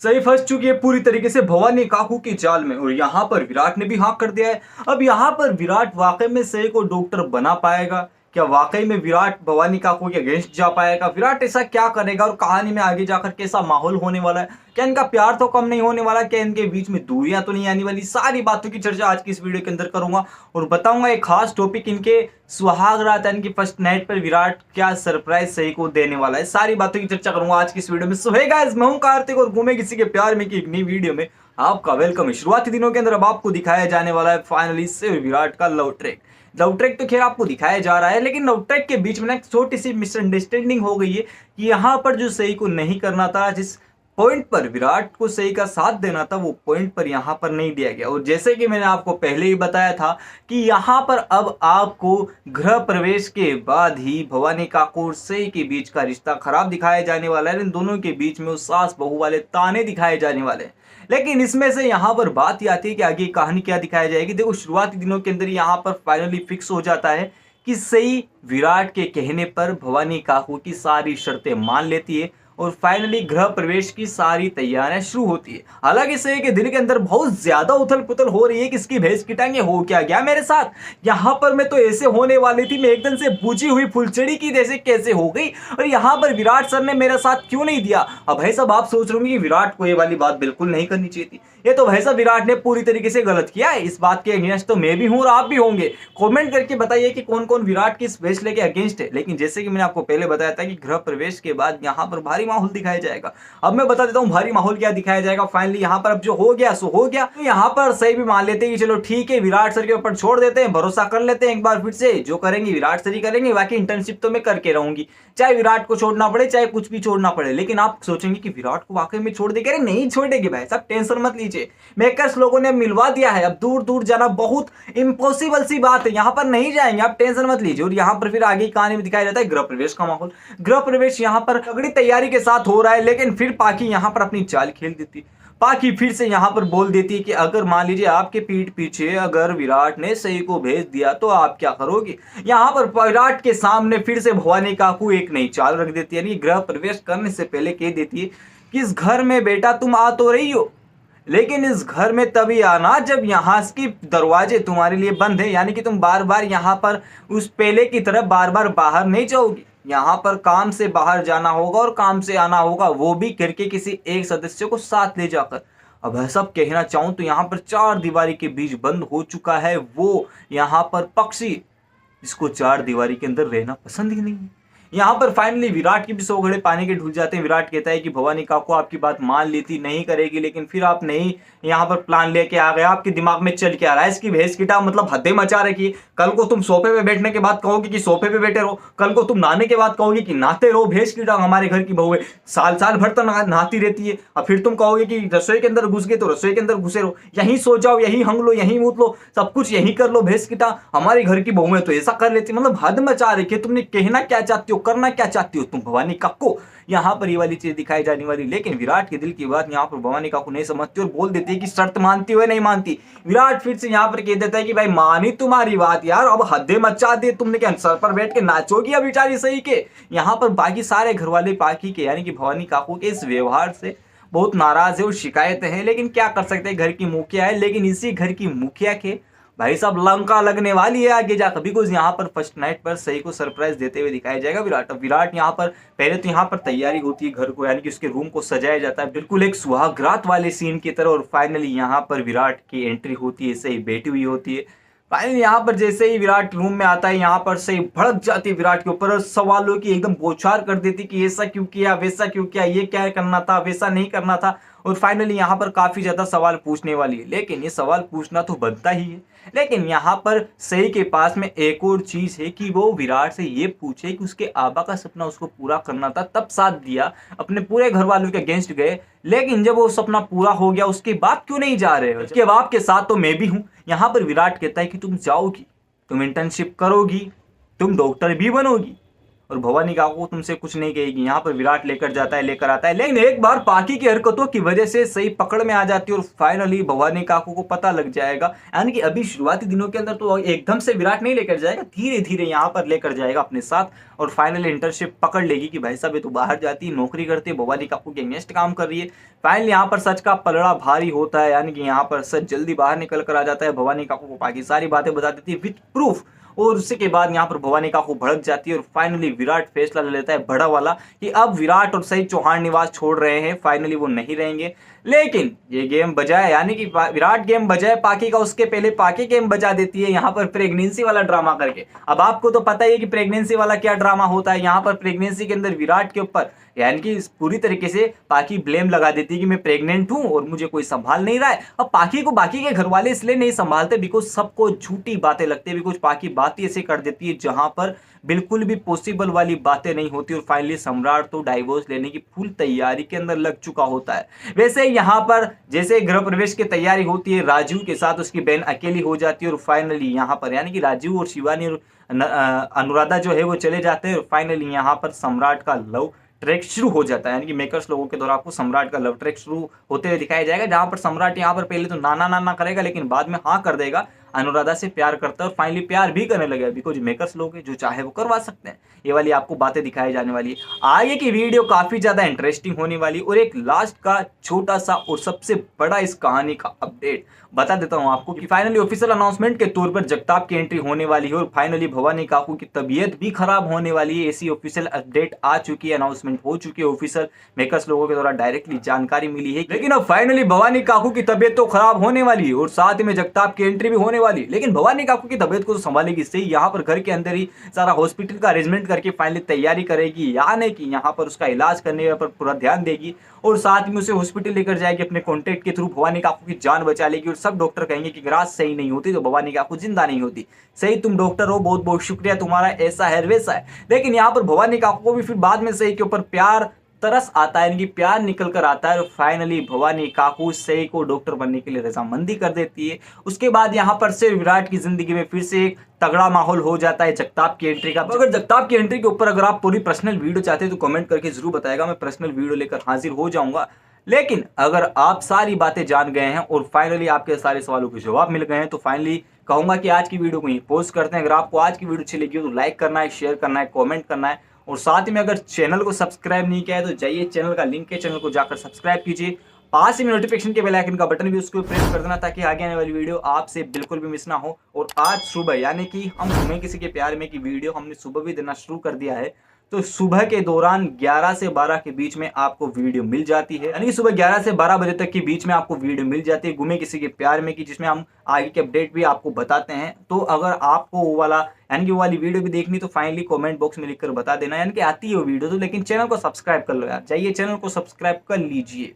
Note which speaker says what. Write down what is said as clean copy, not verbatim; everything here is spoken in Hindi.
Speaker 1: सही फंस चुकी है पूरी तरीके से भवानी काकू की चाल में और यहाँ पर विराट ने भी हाँ कर दिया है। अब यहाँ पर विराट वाकई में सही को डॉक्टर बना पाएगा? क्या वाकई में विराट भवानी काकू के अगेंस्ट जा पाएगा? विराट ऐसा क्या करेगा और कहानी में आगे जाकर कैसा माहौल होने वाला है? क्या इनका प्यार तो कम नहीं होने वाला? क्या इनके बीच में दूरियां तो नहीं आने वाली? सारी बातों की चर्चा आज की इस वीडियो के अंदर करूंगा और बताऊंगा एक खास टॉपिक, इनके सुहाग रात यानी कि फर्स्ट नाइट पर विराट क्या सरप्राइज सही को देने वाला है। सारी बातों की चर्चा करूंगा आज की इस वीडियो में। सो हे गाइस, मैं हूं कार्तिक और घूमे किसी के प्यार में की एक नई वीडियो में आपका वेलकम है। शुरुआती दिनों के अंदर अब आपको दिखाया जाने वाला है फाइनली से विराट का लव ट्रैक। लव ट्रैक तो खैर आपको दिखाया जा रहा है, लेकिन लव ट्रैक के बीच में ना एक छोटी सी मिसअंडरस्टैंडिंग हो गई है कि यहाँ पर जो सही को नहीं करना था, जिस पॉइंट पर विराट को सही का साथ देना था, वो पॉइंट पर यहाँ पर नहीं दिया गया। और जैसे कि मैंने आपको पहले ही बताया था कि यहाँ पर अब आपको गृह प्रवेश के बाद ही भवानी काकू और सही के बीच का रिश्ता खराब दिखाया जाने वाला है। इन दोनों के बीच में उस सास बहू वाले ताने दिखाए जाने वाले हैं। लेकिन इसमें से यहाँ पर बात ही आती है कि आगे कहानी क्या दिखाई जाएगी। देखो, शुरुआती दिनों के अंदर यहाँ पर फाइनली फिक्स हो जाता है कि सही विराट के कहने पर भवानी काकू की सारी शर्तें मान लेती है और फाइनली गृह प्रवेश की सारी तैयारियां शुरू होती है। हालांकि सही के दिल के अंदर बहुत ज्यादा उथल पुथल हो रही है कि इसकी भैंस की टांगे हो क्या गया मेरे साथ। यहाँ पर मैं तो ऐसे होने वाली थी, मैं एकदम से बुझी हुई फुलचड़ी की जैसे कैसे हो गई, और यहाँ पर विराट सर ने मेरा साथ क्यों नहीं दिया। अब भाई साहब आप सोच रहे होंगे कि विराट को ये वाली बात बिल्कुल नहीं करनी चाहिए थी। ये तो भाई साहब विराट ने पूरी तरीके से गलत किया है। इस बात के अगेंस्ट तो मैं भी हूं और आप भी होंगे। कमेंट करके बताइए कि कौन कौन विराट के इस फैसले के अगेंस्ट है। लेकिन जैसे कि मैंने आपको पहले बताया था कि गृह प्रवेश के बाद यहाँ पर भारी माहौल दिखाया जाएगा। अब मैं बता देता हूँ भारी माहौल क्या दिखाया जाएगा। फाइनली यहाँ पर अब जो हो गया सो हो गया। तो यहाँ पर सही भी मान लेते हैं कि चलो ठीक है, विराट सर के ऊपर छोड़ देते हैं, भरोसा कर लेते हैं एक बार फिर से। जो करेंगे विराट सर ही करेंगे, बाकी इंटर्नशिप तो मैं करके रहूंगी, चाहे विराट को छोड़ना पड़े चाहे कुछ भी छोड़ना पड़े। लेकिन आप सोचेंगे कि विराट को वाकई में छोड़ देंगे? अरे नहीं छोड़ेंगे भाई साहब, टेंशन मत लीजिए। मेकर्स लोगों ने मिलवा दिया है, अब दूर दूर जाना बहुत इम्पॉसिबल सी बात है। यहाँ पर नहीं जाएंगे, आप टेंशन मत लीजिए। और यहाँ पर फिर आगे की कहानी में दिखाया जाता है गृह प्रवेश का माहौल। गृह प्रवेश यहाँ पर तगड़ी तैयारी के साथ हो रहा है, लेकिन फिर पाखी यहाँ पर अपनी चाल खेल देती। पाखी फिर से यहाँ पर बोल देती है कि अगर मान लीजिए आपके पीठ पीछे अगर विराट ने सही को भेज दिया तो आप क्या करोगे। यहाँ पर विराट के सामने फिर से भवानी काकू एक नई चाल रख देती है, यानी गृह प्रवेश करने से पहले कह देती है कि इस घर में बेटा तुम आ तो रही हो, लेकिन इस घर में तभी आना जब यहाँ की दरवाजे तुम्हारे लिए बंद है, यानी कि तुम बार बार यहाँ पर उस पहले की तरफ बार बार बाहर नहीं जाओगी। यहाँ पर काम से बाहर जाना होगा और काम से आना होगा, वो भी घर के किसी एक सदस्य को साथ ले जाकर। अब ऐसा कहना चाहूँ तो यहाँ पर चार दीवारी के बीच बंद हो चुका है वो यहाँ पर पक्षी, जिसको चार दीवारी के अंदर रहना पसंद ही नहीं है। यहाँ पर फाइनली विराट की भी सौ घड़े पानी के ढुल जाते हैं। विराट कहता है कि भवानी काकू आपकी बात मान ली थी, नहीं करेगी, लेकिन फिर आप नहीं यहाँ पर प्लान लेके आ गए। आपके दिमाग में चल के आ रहा है इसकी भैंस की टांग, मतलब हदें मचा रखी है। कल को तुम सोफे पे बैठने के बाद कहोगे कि सोफे पे बैठे रहो, कल को तुम नहाने के बाद कहोगे कि नहाते रहो। भैंस की टांग हमारे घर की बहू है, साल साल भर तो नहाती रहती है। और फिर तुम कहोगे कि रसोई के अंदर घुस गए तो रसोई के अंदर घुसे रहो, यहीं सो जाओ, यहीं हंग लो, यहीं मूत लो, सब कुछ यहीं कर लो। भैंस की टांग हमारे घर की बहू है तो ऐसा कर लेती, मतलब हद मचा रखी है। तुमने कहना क्या चाहती हो, करना क्या चाहती हो तुम भवानी काकू। यहाँ पर ये वाली चीज दिखाई जाने वाली। लेकिन विराट के दिल की बात यहाँ पर भवानी काकू नहीं समझती और बोल देती है कि शर्त मानती हो नहीं मानती। विराट फिर से यहाँ पर कह देता है कि भाई मानी तुम्हारी बात यार, अब हदें मचा दे तुमने, क्या सर पर बैठ के नाचोगी अब बेचारी सही के। यहाँ पर बाकी सारे घर वाले पाखी के यानी कि भवानी काकू के इस व्यवहार से बहुत नाराज है और शिकायत है। लेकिन क्या कर सकते हैं, घर की मुखिया है। लेकिन इसी घर की मुखिया के भाई साहब लंका लगने वाली है आगे जाकर। बिकॉज यहाँ पर फर्स्ट नाइट पर सही को सरप्राइज देते हुए दिखाया जाएगा विराट। अब विराट यहाँ पर पहले तो यहाँ पर तैयारी होती है घर को, यानी कि उसके रूम को सजाया जाता है बिल्कुल एक सुहागरात वाले सीन की तरह। और फाइनली यहाँ पर विराट की एंट्री होती है, सही बैठी हुई होती है। फाइनली यहाँ पर जैसे ही विराट रूम में आता है, यहाँ पर सही भड़क जाती है विराट के ऊपर और सवालों की एकदम बौछार कर देती कि ऐसा क्यों किया, वैसा क्यों किया, ये क्या करना था, वैसा नहीं करना था। और फाइनली यहाँ पर काफी ज्यादा सवाल पूछने वाली है। लेकिन ये सवाल पूछना तो बनता ही है, लेकिन यहाँ पर सही के पास में एक और चीज है कि वो विराट से ये पूछे कि उसके आबा का सपना उसको पूरा करना था, तब साथ दिया, अपने पूरे घर वालों के अगेंस्ट गए। लेकिन जब वो सपना पूरा हो गया उसके बाद क्यों नहीं जा रहे हो, उसके बाप के साथ तो मैं भी हूँ। यहाँ पर विराट कहता है कि तुम जाओगी, तुम इंटर्नशिप करोगी, तुम डॉक्टर भी बनोगी, और भवानी काकू तुमसे कुछ नहीं कहेगी। यहाँ पर विराट लेकर जाता है, लेकर आता है, लेकिन एक बार पाकी की हरकतों की वजह से सही पकड़ में आ जाती है और फाइनली भवानी काकू को पता लग जाएगा। यानी कि अभी शुरुआती दिनों के अंदर तो एकदम से विराट नहीं लेकर जाएगा, धीरे धीरे यहाँ पर लेकर जाएगा अपने साथ और फाइनली इंटर्नशिप पकड़ लेगी कि भाई साहब ये तो बाहर जाती है, नौकरी करती है, भवानी काकू के अगेंस्ट काम कर रही है। फाइनली यहाँ पर सच का पलड़ा भारी होता है, यानी कि यहाँ पर सच जल्दी बाहर निकल कर आ जाता है। भवानी काकू को बाकी सारी बातें बता देती है विद प्रूफ और उसी के बाद यहाँ पर भवानी काकू भड़क जाती है और फाइनली विराट फैसला ले लेता है बड़ा वाला कि अब विराट और सही चौहान निवास छोड़ रहे हैं, फाइनली वो नहीं रहेंगे। लेकिन ये गेम बजाए, यानी कि विराट गेम बजाए पाकी का, उसके पहले पाकी गेम बजा देती है यहाँ पर प्रेगनेंसी वाला ड्रामा करके। अब आपको तो पता ही है कि प्रेगनेंसी वाला क्या ड्रामा होता है। यहाँ पर प्रेगनेंसी के अंदर विराट के ऊपर यानी कि पूरी तरीके से पाकी ब्लेम लगा देती है कि मैं प्रेग्नेंट हूं और मुझे कोई संभाल नहीं रहा है। अब पाकी को बाकी के घर वाले इसलिए नहीं संभालते बिकॉज सबको झूठी बातें लगती है, बिकॉज पाकी बात ही ऐसे कर देती है जहां पर बिल्कुल भी पॉसिबल वाली बातें नहीं होती और फाइनली सम्राट तो डाइवोर्स लेने की फुल तैयारी के अंदर लग चुका होता है। वैसे यहाँ पर जैसे गृह प्रवेश की तैयारी होती है, राजू के साथ उसकी बहन अकेली हो जाती है और फाइनली यहाँ पर यानी कि राजू और शिवानी और अनुराधा जो है वो चले जाते हैं और फाइनली यहाँ पर सम्राट का लव ट्रैक शुरू हो जाता है। यानी कि मेकर्स लोगों के द्वारा आपको सम्राट का लव ट्रैक शुरू होते हुए दिखाया जाएगा, जहां पर सम्राट यहाँ पर पहले तो नाना नाना करेगा लेकिन बाद में हाँ कर देगा, अनुराधा से प्यार करता है और फाइनली प्यार भी करने लगे बिकॉज मेकर्स लोग जो चाहे वो करवा सकते हैं। ये वाली आपको बातें दिखाई जाने वाली है। आगे की वीडियो काफी ज्यादा इंटरेस्टिंग होने वाली और एक लास्ट का छोटा सा और सबसे बड़ा इस कहानी का अपडेट बता देता हूं आपको कि फाइनली ऑफिशियल अनाउंसमेंट के तौर पर जगताप की एंट्री होने वाली है और फाइनली भवानी काकू की तबीयत भी खराब होने वाली है। ऐसी ऑफिशियल अपडेट आ चुकी है, अनाउंसमेंट हो चुकी है, ऑफिशियल मेकर्स लोगों के द्वारा डायरेक्टली जानकारी मिली है। लेकिन अब फाइनली भवानी काकू की तबीयत तो खराब होने वाली है और साथ में जगताप की एंट्री भी होने वाली है। लेकिन भवानी काकू की तबीयत को तो संभालेगी सही, यहाँ पर घर के अंदर ही सारा हॉस्पिटल का अरेंजमेंट करके फाइनली तैयारी करेगी, यानी कि यहाँ पर उसका इलाज करने पर पूरा ध्यान देगी और साथ में उसे हॉस्पिटल लेकर जाएगी, अपने कॉन्टेक्ट के थ्रू भवानी काकू की जान बचा लेगी और सब डॉक्टर कहेंगे कि ग्रास सही नहीं होती तो भवानी काकू जिंदा नहीं होती। सही तुम डॉक्टर हो, बहुत बहुत शुक्रिया तुम्हारा, ऐसा है वैसा है। लेकिन यहाँ पर भवानी काकू को भी फिर बाद में सही के ऊपर प्यार तरस आता है, इनकी प्यार निकल कर आता है और फाइनली भवानी काकू सही को डॉक्टर बनने के लिए रजामंदी कर देती है। उसके बाद यहाँ पर से विराट की जिंदगी में फिर से एक तगड़ा माहौल हो जाता है जगताप की एंट्री का। अगर जगताप की एंट्री के ऊपर अगर आप पूरी पर्सनल वीडियो चाहते हैं तो कमेंट करके जरूर बताएगा, मैं पर्सनल वीडियो लेकर हाजिर हो जाऊंगा। लेकिन अगर आप सारी बातें जान गए हैं और फाइनली आपके सारे सवालों के जवाब मिल गए हैं तो फाइनली कहूंगा कि आज की वीडियो को यहीं पोस्ट करते हैं। अगर आपको आज की वीडियो अच्छी लगी हो तो लाइक करना है, शेयर करना है, कमेंट करना है और साथ ही में अगर चैनल को सब्सक्राइब नहीं किया है तो जाइए, चैनल का लिंक है, चैनल को जाकर सब्सक्राइब कीजिए। पास ही में नोटिफिकेशन के बेल आइकन का बटन भी उसको प्रेस कर देना ताकि आगे आने वाली वीडियो आपसे बिल्कुल भी मिस ना हो। और आज सुबह यानी कि हम तुम्हें किसी के प्यार में की वीडियो हमने सुबह भी देना शुरू कर दिया है, तो सुबह के दौरान 11 से 12 के बीच में आपको वीडियो मिल जाती है, यानी कि सुबह 11 से 12 बजे तक के बीच में आपको वीडियो मिल जाती है गुमे किसी के प्यार में की, जिसमें हम आगे के अपडेट भी आपको बताते हैं। तो अगर आपको वो वाला यानी कि वो वाली वीडियो भी देखनी तो फाइनली कमेंट बॉक्स में लिखकर बता देना, यानी कि आती है वो वीडियो तो, लेकिन चैनल को सब्सक्राइब कर लो यार, जाइए चैनल को सब्सक्राइब कर लीजिए।